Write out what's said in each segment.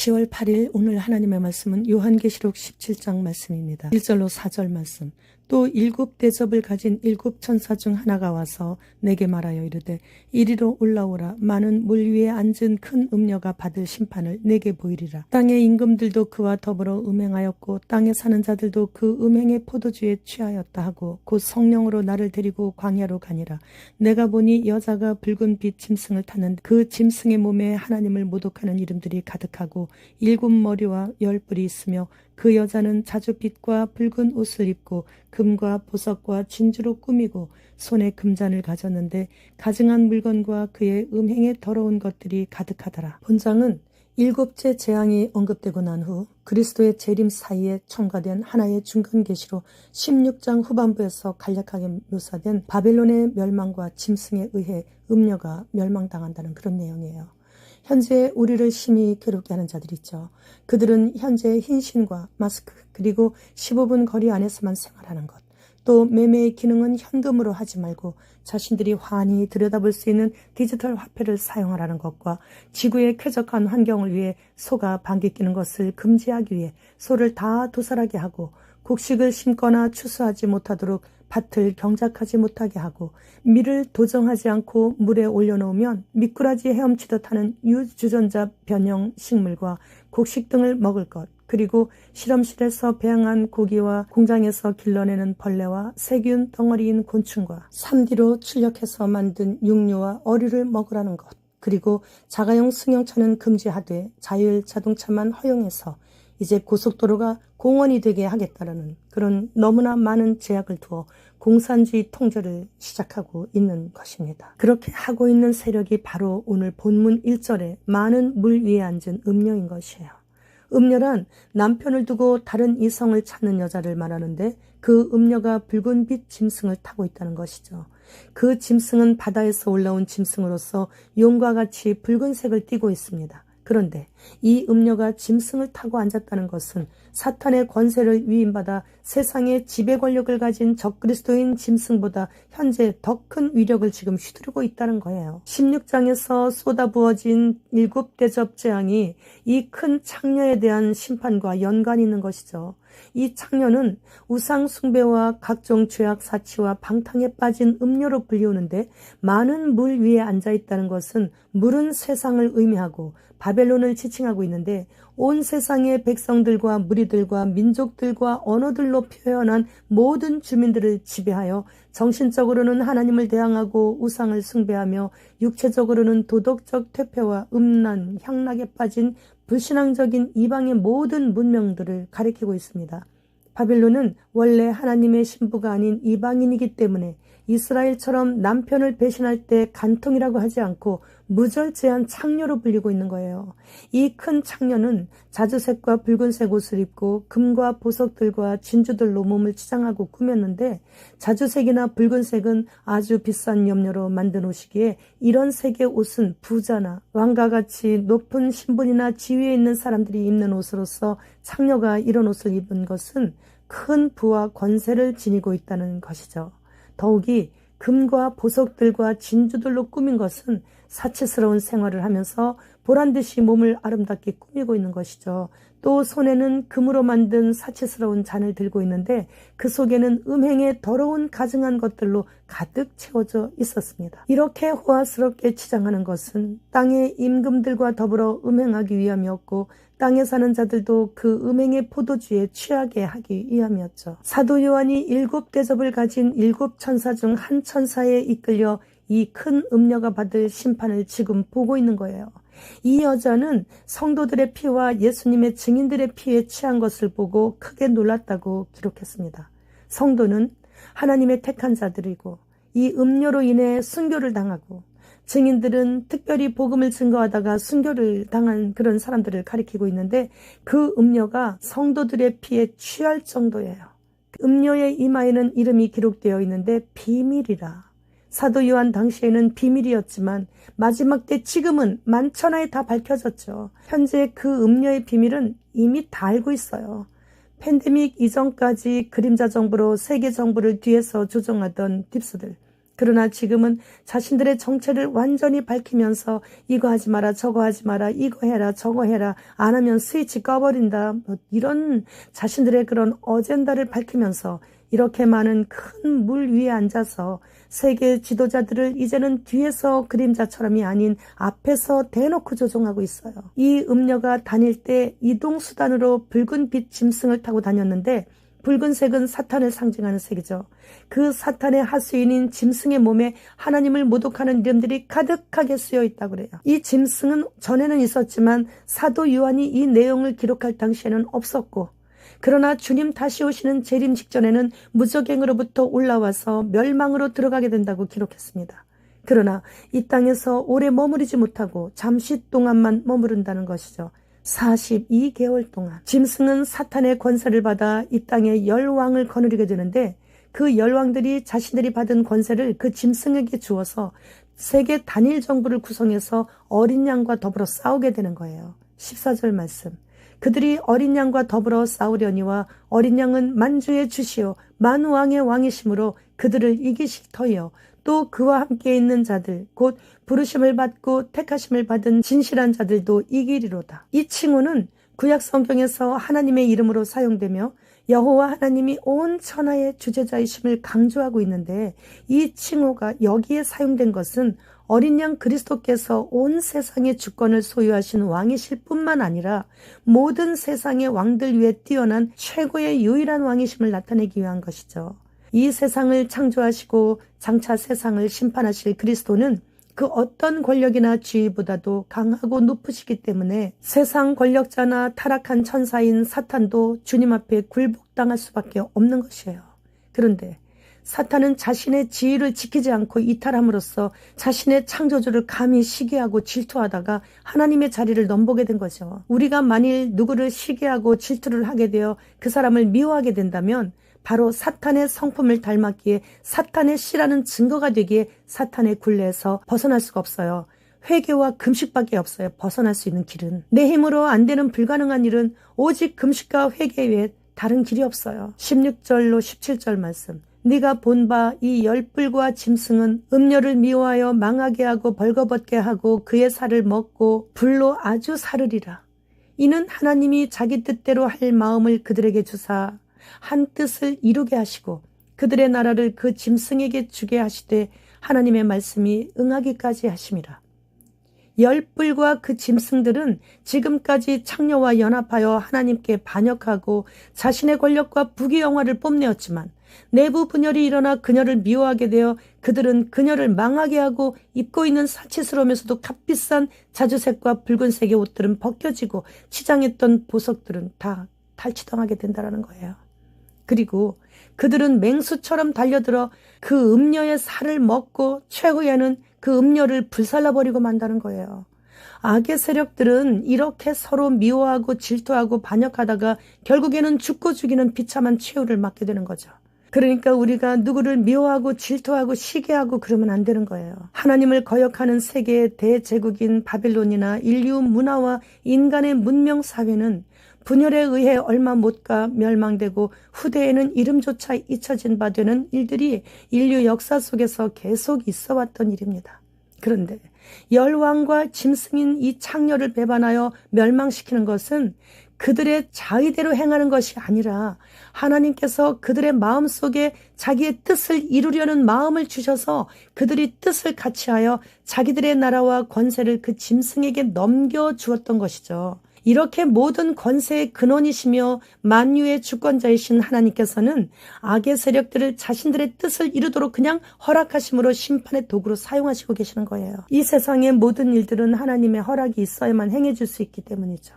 10월 8일 오늘 하나님의 말씀은 요한계시록 17장 말씀입니다. 1절로 4절 말씀. 또 7대접을 가진 7천사 중 하나가 와서 내게 말하여 이르되 이리로 올라오라. 많은 물 위에 앉은 큰 음녀가 받을 심판을 내게 보이리라. 땅의 임금들도 그와 더불어 음행하였고 땅에 사는 자들도 그 음행의 포도주에 취하였다 하고 곧 성령으로 나를 데리고 광야로 가니라. 내가 보니 여자가 붉은 빛 짐승을 탔는데 그 짐승의 몸에 하나님을 모독하는 이름들이 가득하고 7머리와 10뿔이 있으며 그 여자는 자줏빛과 붉은 옷을 입고 금과 보석과 진주로 꾸미고 손에 금잔을 가졌는데 가증한 물건과 그의 음행에 더러운 것들이 가득하더라. 본장은 7째 재앙이 언급되고 난 후 그리스도의 재림 사이에 첨가된 하나의 중간 계시로 16장 후반부에서 간략하게 묘사된 바벨론의 멸망과 짐승에 의해 음녀가 멸망당한다는 그런 내용이에요. 현재 우리를 심히 괴롭게 하는 자들이 있죠. 그들은 현재 흰신과 마스크 그리고 15분 거리 안에서만 생활하는 것, 또 매매의 기능은 현금으로 하지 말고 자신들이 환히 들여다볼 수 있는 디지털 화폐를 사용하라는 것과 지구의 쾌적한 환경을 위해 소가 방귀 뀌는 것을 금지하기 위해 소를 다 도살하게 하고 곡식을 심거나 추수하지 못하도록 밭을 경작하지 못하게 하고 밀을 도정하지 않고 물에 올려놓으면 미꾸라지 헤엄치듯 하는 유주전자 변형 식물과 곡식 등을 먹을 것, 그리고 실험실에서 배양한 고기와 공장에서 길러내는 벌레와 세균 덩어리인 곤충과 3D로 출력해서 만든 육류와 어류를 먹으라는 것, 그리고 자가용 승용차는 금지하되 자율 자동차만 허용해서 이제 고속도로가 공원이 되게 하겠다라는 그런 너무나 많은 제약을 두어 공산주의 통제를 시작하고 있는 것입니다. 그렇게 하고 있는 세력이 바로 오늘 본문 1절에 많은 물 위에 앉은 음녀인 것이에요. 음녀란 남편을 두고 다른 이성을 찾는 여자를 말하는데 그 음녀가 붉은 빛 짐승을 타고 있다는 것이죠. 그 짐승은 바다에서 올라온 짐승으로서 용과 같이 붉은색을 띠고 있습니다. 그런데 이 음녀가 짐승을 타고 앉았다는 것은 사탄의 권세를 위임받아 세상의 지배 권력을 가진 적그리스도인 짐승보다 현재 더 큰 위력을 지금 휘두르고 있다는 거예요. 16장에서 쏟아부어진 7대접 재앙이 이 큰 창녀에 대한 심판과 연관이 있는 것이죠. 이 창녀는 우상 숭배와 각종 죄악 사치와 방탕에 빠진 음녀로 불리우는데 많은 물 위에 앉아있다는 것은 물은 세상을 의미하고 바벨론을 지칭하고 있는데 온 세상의 백성들과 무리들과 민족들과 언어들로 표현한 모든 주민들을 지배하여 정신적으로는 하나님을 대항하고 우상을 숭배하며 육체적으로는 도덕적 퇴폐와 음란, 향락에 빠진 불신앙적인 이방의 모든 문명들을 가리키고 있습니다. 바벨론은 원래 하나님의 신부가 아닌 이방인이기 때문에 이스라엘처럼 남편을 배신할 때 간통이라고 하지 않고 무절제한 창녀로 불리고 있는 거예요. 이 큰 창녀는 자주색과 붉은색 옷을 입고 금과 보석들과 진주들로 몸을 치장하고 꾸몄는데 자주색이나 붉은색은 아주 비싼 염료로 만든 옷이기에 이런 색의 옷은 부자나 왕과 같이 높은 신분이나 지위에 있는 사람들이 입는 옷으로서 창녀가 이런 옷을 입은 것은 큰 부와 권세를 지니고 있다는 것이죠. 더욱이 금과 보석들과 진주들로 꾸민 것은 사치스러운 생활을 하면서 보란듯이 몸을 아름답게 꾸미고 있는 것이죠. 또 손에는 금으로 만든 사치스러운 잔을 들고 있는데 그 속에는 음행의 더러운 가증한 것들로 가득 채워져 있었습니다. 이렇게 호화스럽게 치장하는 것은 땅의 임금들과 더불어 음행하기 위함이었고 땅에 사는 자들도 그 음행의 포도주에 취하게 하기 위함이었죠. 사도 요한이 7대접을 가진 7천사 중 한 천사에 이끌려 이 큰 음녀가 받을 심판을 지금 보고 있는 거예요. 이 여자는 성도들의 피와 예수님의 증인들의 피에 취한 것을 보고 크게 놀랐다고 기록했습니다. 성도는 하나님의 택한 자들이고 이 음녀로 인해 순교를 당하고 증인들은 특별히 복음을 증거하다가 순교를 당한 그런 사람들을 가리키고 있는데 그 음녀가 성도들의 피에 취할 정도예요. 음녀의 이마에는 이름이 기록되어 있는데 비밀이라. 사도 요한 당시에는 비밀이었지만 마지막 때 지금은 만천하에 다 밝혀졌죠. 현재 그 음녀의 비밀은 이미 다 알고 있어요. 팬데믹 이전까지 그림자 정부로 세계 정부를 뒤에서 조종하던 딥스들, 그러나 지금은 자신들의 정체를 완전히 밝히면서 이거 하지 마라, 저거 하지 마라, 이거 해라, 저거 해라, 안 하면 스위치 꺼버린다, 이런 자신들의 그런 어젠다를 밝히면서 이렇게 많은 큰 물 위에 앉아서 세계 지도자들을 이제는 뒤에서 그림자처럼이 아닌 앞에서 대놓고 조종하고 있어요. 이 음녀가 다닐 때 이동수단으로 붉은 빛 짐승을 타고 다녔는데 붉은색은 사탄을 상징하는 색이죠. 그 사탄의 하수인인 짐승의 몸에 하나님을 모독하는 이름들이 가득하게 쓰여 있다고 그래요. 이 짐승은 전에는 있었지만 사도 요한이 이 내용을 기록할 당시에는 없었고, 그러나 주님 다시 오시는 재림 직전에는 무저갱으로부터 올라와서 멸망으로 들어가게 된다고 기록했습니다. 그러나 이 땅에서 오래 머무르지 못하고 잠시 동안만 머무른다는 것이죠. 42개월 동안 짐승은 사탄의 권세를 받아 이 땅에 열왕을 거느리게 되는데, 그 열왕들이 자신들이 받은 권세를 그 짐승에게 주어서 세계 단일 정부를 구성해서 어린 양과 더불어 싸우게 되는 거예요. 14절 말씀. 그들이 어린 양과 더불어 싸우려니와 어린 양은 만주의 주시오 만왕의 왕이심으로 그들을 이기실 터이요 또 그와 함께 있는 자들 곧 부르심을 받고 택하심을 받은 진실한 자들도 이기리로다. 이 칭호는 구약 성경에서 하나님의 이름으로 사용되며 여호와 하나님이 온 천하의 주재자이심을 강조하고 있는데, 이 칭호가 여기에 사용된 것은 어린 양 그리스도께서 온 세상의 주권을 소유하신 왕이실 뿐만 아니라 모든 세상의 왕들 위에 뛰어난 최고의 유일한 왕이심을 나타내기 위한 것이죠. 이 세상을 창조하시고 장차 세상을 심판하실 그리스도는 그 어떤 권력이나 지위보다도 강하고 높으시기 때문에 세상 권력자나 타락한 천사인 사탄도 주님 앞에 굴복당할 수밖에 없는 것이에요. 그런데 사탄은 자신의 지위를 지키지 않고 이탈함으로써 자신의 창조주를 감히 시기하고 질투하다가 하나님의 자리를 넘보게 된 거죠. 우리가 만일 누구를 시기하고 질투를 하게 되어 그 사람을 미워하게 된다면 바로 사탄의 성품을 닮았기에 사탄의 씨라는 증거가 되기에 사탄의 굴레에서 벗어날 수가 없어요. 회개와 금식밖에 없어요. 벗어날 수 있는 길은. 내 힘으로 안 되는 불가능한 일은 오직 금식과 회개 외에 다른 길이 없어요. 16절로 17절 말씀. 네가 본 바 이 열불과 짐승은 음녀를 미워하여 망하게 하고 벌거벗게 하고 그의 살을 먹고 불로 아주 사르리라. 이는 하나님이 자기 뜻대로 할 마음을 그들에게 주사 한 뜻을 이루게 하시고 그들의 나라를 그 짐승에게 주게 하시되 하나님의 말씀이 응하기까지 하심이라. 열불과 그 짐승들은 지금까지 창녀와 연합하여 하나님께 반역하고 자신의 권력과 부귀영화를 뽐내었지만 내부 분열이 일어나 그녀를 미워하게 되어 그들은 그녀를 망하게 하고 입고 있는 사치스러우면서도 값비싼 자주색과 붉은색의 옷들은 벗겨지고 치장했던 보석들은 다 탈취당하게 된다는 거예요. 그리고 그들은 맹수처럼 달려들어 그 음녀의 살을 먹고 최후에는 그 음녀를 불살라버리고 만다는 거예요. 악의 세력들은 이렇게 서로 미워하고 질투하고 반역하다가 결국에는 죽고 죽이는 비참한 최후를 맞게 되는 거죠. 그러니까 우리가 누구를 미워하고 질투하고 시기하고 그러면 안 되는 거예요. 하나님을 거역하는 세계의 대제국인 바빌론이나 인류 문화와 인간의 문명 사회는 분열에 의해 얼마 못 가 멸망되고 후대에는 이름조차 잊혀진 바 되는 일들이 인류 역사 속에서 계속 있어 왔던 일입니다. 그런데 열왕과 짐승인 이 창녀를 배반하여 멸망시키는 것은 그들의 자의대로 행하는 것이 아니라 하나님께서 그들의 마음속에 자기의 뜻을 이루려는 마음을 주셔서 그들이 뜻을 같이하여 자기들의 나라와 권세를 그 짐승에게 넘겨주었던 것이죠. 이렇게 모든 권세의 근원이시며 만유의 주권자이신 하나님께서는 악의 세력들을 자신들의 뜻을 이루도록 그냥 허락하심으로 심판의 도구로 사용하시고 계시는 거예요. 이 세상의 모든 일들은 하나님의 허락이 있어야만 행해질 수 있기 때문이죠.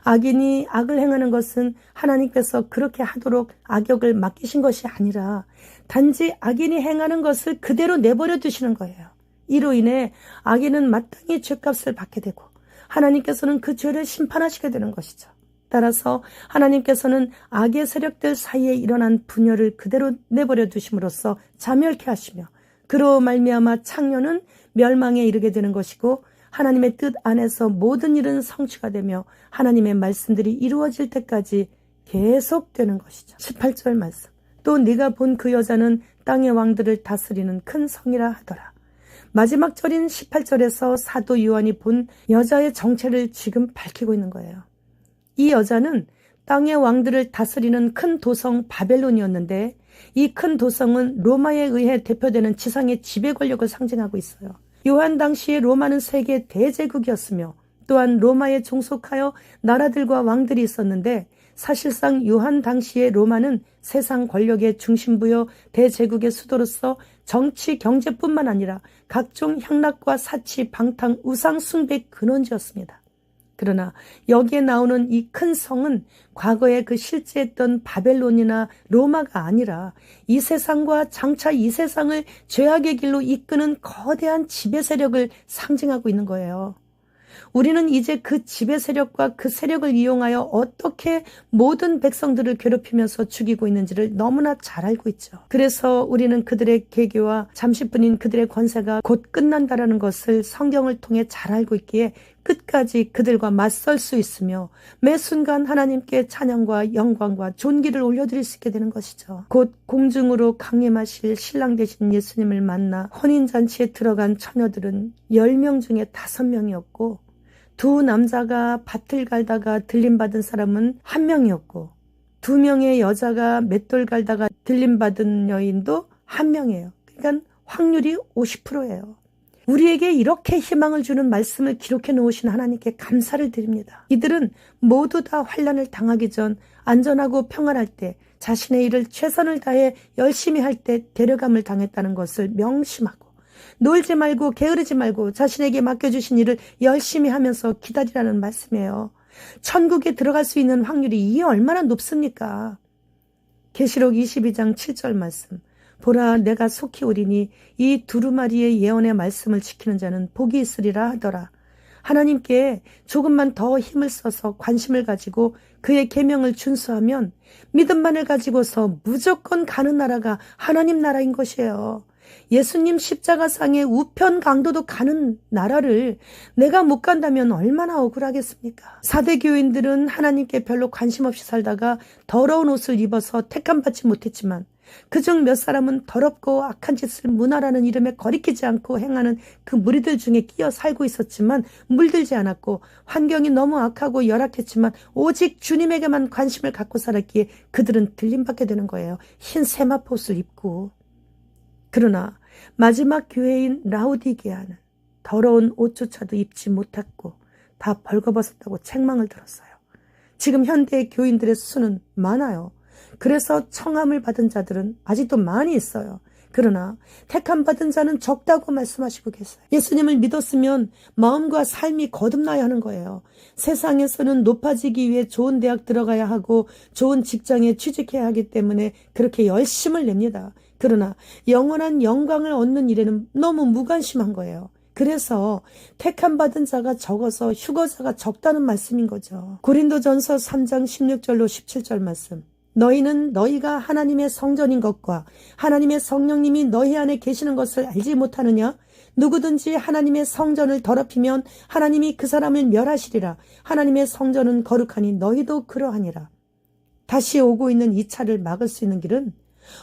악인이 악을 행하는 것은 하나님께서 그렇게 하도록 악역을 맡기신 것이 아니라 단지 악인이 행하는 것을 그대로 내버려 두시는 거예요. 이로 인해 악인은 마땅히 죄값을 받게 되고 하나님께서는 그 죄를 심판하시게 되는 것이죠. 따라서 하나님께서는 악의 세력들 사이에 일어난 분열을 그대로 내버려 두심으로써 자멸케 하시며 그로 말미암아 창녀는 멸망에 이르게 되는 것이고 하나님의 뜻 안에서 모든 일은 성취가 되며 하나님의 말씀들이 이루어질 때까지 계속되는 것이죠. 18절 말씀. 또 네가 본 그 여자는 땅의 왕들을 다스리는 큰 성이라 하더라. 마지막 절인 18절에서 사도 요한이 본 여자의 정체를 지금 밝히고 있는 거예요. 이 여자는 땅의 왕들을 다스리는 큰 도성 바벨론이었는데 이 큰 도성은 로마에 의해 대표되는 지상의 지배 권력을 상징하고 있어요. 요한 당시에 로마는 세계 대제국이었으며 또한 로마에 종속하여 나라들과 왕들이 있었는데 사실상 요한 당시의 로마는 세상 권력의 중심부여 대제국의 수도로서 정치, 경제뿐만 아니라 각종 향락과 사치, 방탕, 우상 숭배 근원지였습니다. 그러나 여기에 나오는 이 큰 성은 과거에 그 실제했던 바벨론이나 로마가 아니라 이 세상과 장차 이 세상을 죄악의 길로 이끄는 거대한 지배 세력을 상징하고 있는 거예요. 우리는 이제 그 지배 세력과 그 세력을 이용하여 어떻게 모든 백성들을 괴롭히면서 죽이고 있는지를 너무나 잘 알고 있죠. 그래서 우리는 그들의 계계와 잠시뿐인 그들의 권세가 곧 끝난다라는 것을 성경을 통해 잘 알고 있기에 끝까지 그들과 맞설 수 있으며 매 순간 하나님께 찬양과 영광과 존귀를 올려드릴 수 있게 되는 것이죠. 곧 공중으로 강림하실 신랑 되신 예수님을 만나 혼인잔치에 들어간 처녀들은 10명 중에 5명이었고 두 남자가 밭을 갈다가 들림받은 사람은 1명이었고 2명의 여자가 맷돌 갈다가 들림받은 여인도 1명이에요. 그러니까 확률이 50%예요. 우리에게 이렇게 희망을 주는 말씀을 기록해 놓으신 하나님께 감사를 드립니다. 이들은 모두 다 환난을 당하기 전 안전하고 평안할 때 자신의 일을 최선을 다해 열심히 할 때 데려감을 당했다는 것을 명심하고 놀지 말고 게으르지 말고 자신에게 맡겨주신 일을 열심히 하면서 기다리라는 말씀이에요. 천국에 들어갈 수 있는 확률이 이게 얼마나 높습니까? 계시록 22장 7절 말씀. 보라 내가 속히 오리니 이 두루마리의 예언의 말씀을 지키는 자는 복이 있으리라 하더라. 하나님께 조금만 더 힘을 써서 관심을 가지고 그의 계명을 준수하면 믿음만을 가지고서 무조건 가는 나라가 하나님 나라인 것이에요. 예수님 십자가상의 우편 강도도 가는 나라를 내가 못 간다면 얼마나 억울하겠습니까? 사대 교인들은 하나님께 별로 관심 없이 살다가 더러운 옷을 입어서 택함받지 못했지만 그중 몇 사람은 더럽고 악한 짓을 문화라는 이름에 거리끼지 않고 행하는 그 무리들 중에 끼어 살고 있었지만 물들지 않았고 환경이 너무 악하고 열악했지만 오직 주님에게만 관심을 갖고 살았기에 그들은 들림받게 되는 거예요. 흰 세마포 옷을 입고. 그러나 마지막 교회인 라오디게아는 더러운 옷조차도 입지 못했고 다 벌거벗었다고 책망을 들었어요. 지금 현대의 교인들의 수는 많아요. 그래서 청함을 받은 자들은 아직도 많이 있어요. 그러나 택함 받은 자는 적다고 말씀하시고 계세요. 예수님을 믿었으면 마음과 삶이 거듭나야 하는 거예요. 세상에서는 높아지기 위해 좋은 대학 들어가야 하고 좋은 직장에 취직해야 하기 때문에 그렇게 열심을 냅니다. 그러나 영원한 영광을 얻는 일에는 너무 무관심한 거예요. 그래서 택함 받은 자가 적어서 휴거자가 적다는 말씀인 거죠. 고린도전서 3장 16절로 17절 말씀. 너희는 너희가 하나님의 성전인 것과 하나님의 성령님이 너희 안에 계시는 것을 알지 못하느냐? 누구든지 하나님의 성전을 더럽히면 하나님이 그 사람을 멸하시리라. 하나님의 성전은 거룩하니 너희도 그러하니라. 다시 오고 있는 이 차를 막을 수 있는 길은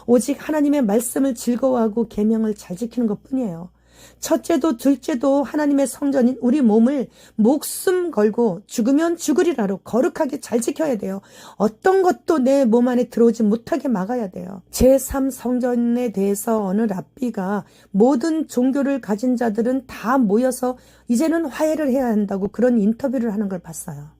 오직 하나님의 말씀을 즐거워하고 계명을 잘 지키는 것뿐이에요. 첫째도 둘째도 하나님의 성전인 우리 몸을 목숨 걸고 죽으면 죽으리라로 거룩하게 잘 지켜야 돼요. 어떤 것도 내 몸 안에 들어오지 못하게 막아야 돼요. 제3성전에 대해서 어느 랍비가 모든 종교를 가진 자들은 다 모여서 이제는 화해를 해야 한다고 그런 인터뷰를 하는 걸 봤어요.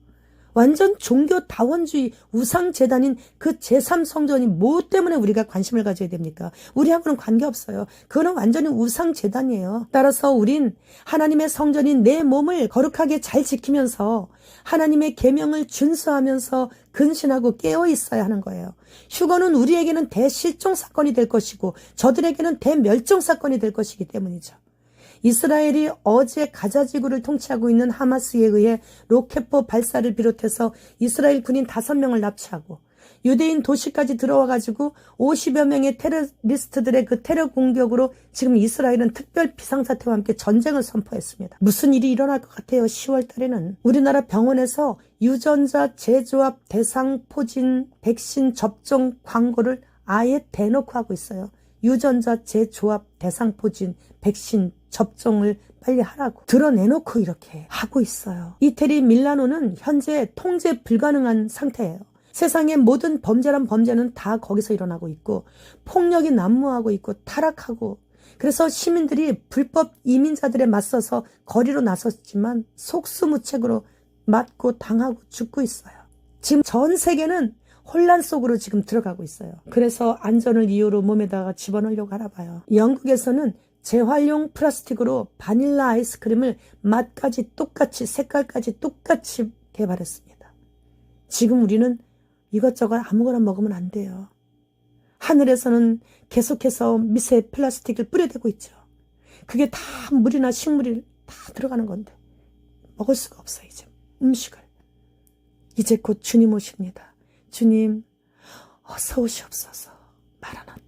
완전 종교 다원주의 우상재단인 그 제3성전이 뭐 때문에 우리가 관심을 가져야 됩니까? 우리하고는 관계없어요. 그거는 완전히 우상재단이에요. 따라서 우린 하나님의 성전인 내 몸을 거룩하게 잘 지키면서 하나님의 계명을 준수하면서 근신하고 깨어 있어야 하는 거예요. 휴거는 우리에게는 대실종 사건이 될 것이고 저들에게는 대멸종 사건이 될 것이기 때문이죠. 이스라엘이 어제 가자지구를 통치하고 있는 하마스에 의해 로켓포 발사를 비롯해서 이스라엘 군인 5명을 납치하고 유대인 도시까지 들어와가지고 50여 명의 테러리스트들의 그 테러 공격으로 지금 이스라엘은 특별 비상사태와 함께 전쟁을 선포했습니다. 무슨 일이 일어날 것 같아요. 10월 달에는 우리나라 병원에서 유전자 재조합 대상 포진 백신 접종 광고를 아예 대놓고 하고 있어요. 유전자 재조합 대상포진 백신 접종을 빨리 하라고 드러내놓고 이렇게 하고 있어요. 이태리 밀라노는 현재 통제 불가능한 상태예요. 세상의 모든 범죄란 범죄는 다 거기서 일어나고 있고 폭력이 난무하고 있고 타락하고, 그래서 시민들이 불법 이민자들에 맞서서 거리로 나섰지만 속수무책으로 맞고 당하고 죽고 있어요. 지금 전 세계는 혼란 속으로 지금 들어가고 있어요. 그래서 안전을 이유로 몸에다가 집어넣으려고 하나 봐요. 영국에서는 재활용 플라스틱으로 바닐라 아이스크림을 맛까지 똑같이 색깔까지 똑같이 개발했습니다. 지금 우리는 이것저것 아무거나 먹으면 안 돼요. 하늘에서는 계속해서 미세 플라스틱을 뿌려대고 있죠. 그게 다 물이나 식물이 다 들어가는 건데 먹을 수가 없어요. 이제 음식을. 이제 곧 주님 오십니다. 주님 어서 오시옵소서. 마라나타.